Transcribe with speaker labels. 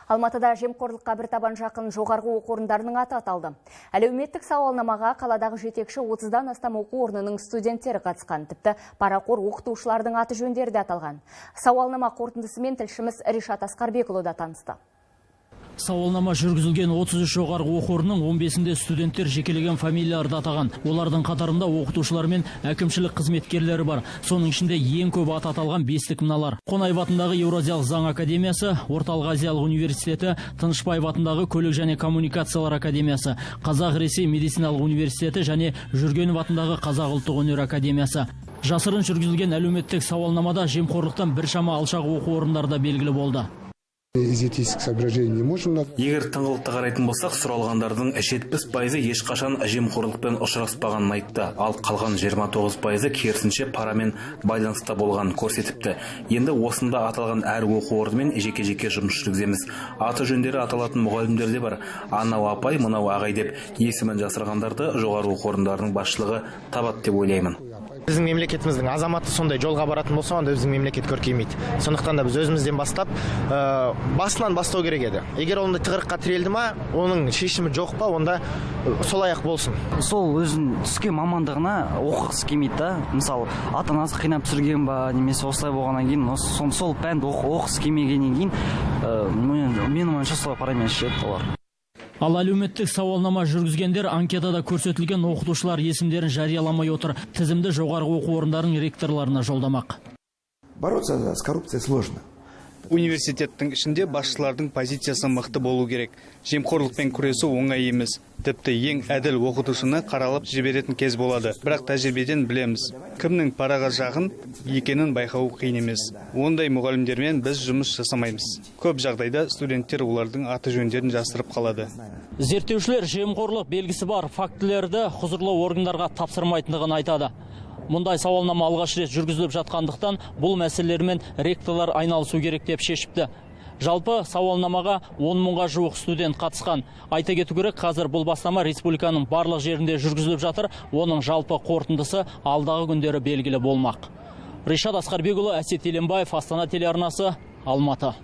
Speaker 1: Алматыда жемқорлыққа бір табан жақын жоғарғы оқу орындарының аты аталды. Әлеуметтік сауалнамаға қаладағы жетекші 30-дан астам оқу орнының студенттері қатысқан. Тіпті парақор оқытушылардың аты жөндері де аталған. Сауалнама қорытындысымен тілшіміз Ришат Асқарбекұлы да танысты.
Speaker 2: Сауалнама жүргізілген 33 жоғарғы оқу орнының 15-інде студенттер жекелеген фамилияларды атаған. Олардың қатарында оқытушылар мен әкімшілік қызметкерлері бар. Соның ішінде ең көп аты аталған бестік мыналар: Қонаев атындағы Еуразиялық заң академиясы, Орталық Азиялық университеті, Тынышпаев атындағы көлік және коммуникациялар академиясы, Қазақ-Ресей медициналық университеті және Жүргенов атындағы Қазақ ұлттық өнер академиясы. Жасырын жүргізілген әлеуметтік сауалнамада жемқорлықтан біршама алшақ оқу орындарда белгілі болды.
Speaker 3: Егер тыңғылықты қарайтын болсақ, сұралғандардың 70% ешқашан жемқорлықпен ұшыраспағанын айтты, ал қалған 29% керісінше парамен байланыста болғанын көрсетіпті. Енді осында аталған әр оқу орнымен жеке-жеке жұмыс жүргіземіз. Аты жөндері аталатын мұғалімдер де бар. Анау апай, мынау ағай деп есімін жасырғандарды жоғары оқу орындарының басшылығы табады деп ойлаймын.
Speaker 4: Біздің мемлекетіміздің азаматы сондай жолға баратын болса, онда біздің мемлекет көркеймейді. Сондықтан да біз өзімізден бастап, басынан бастау керек еді. Егер онда тығырыққа тірелді ма, оның шешімі жоқ па, онда солай ақ болсын.
Speaker 5: Сол өзін түскен мамандығына оқығысы келмейді да. Мысалы, ата-анасы қинап түсірген ба, немесе осылай болғаннан кейін, сол пәнді оқығысы келмегеннен кейін, менің ойымша солай парамен ішеді олар.
Speaker 2: Ал әлеуметтік сауалнама жүргізгендер анкетада көрсетілген оқытушылар есімдерін жарияламай отыр. Тізімді жоғарғы оқу орындарының ректорларына жолдамақ.
Speaker 6: Бороться с коррупцией сложно.
Speaker 7: Университеттің ішінде басшылардың позициясы мықты болу керек. Жемқорлықпен күресу оңай емес. Тіпті ең әділ оқытушыны қаралып жіберетін кез болады. Бірақ тәжірибеден білеміз. Кімнің параға жақын екенін байқау қиын емес. Ондай мұғалімдермен біз жұмыс жасамаймыз. Көп жағдайда студенттер олардың аты жөндерін жасырып қалады.
Speaker 2: Зерттеушілер жемқорлық белгісі бар фактілерді құзырлы органдарға тапсырмайтындығын айтады. Мұндай сауалнама алғаш рет жүргізіліп жатқандықтан бұл мәселелермен ректорлар айналысу керек деп шешіпті. Жалпы сауалнамаға 10 мыңға жуық студент қатысқан. Айта кету керек, қазір бұл бастама республиканың барлық жерінде жүргізіліп жатыр. Оның жалпы қорытындысы алдағы күндері белгілі болмақ. Ришат Асқарбекұлы, Әсет Еленбаев, Астана телеарнасы, Алматы.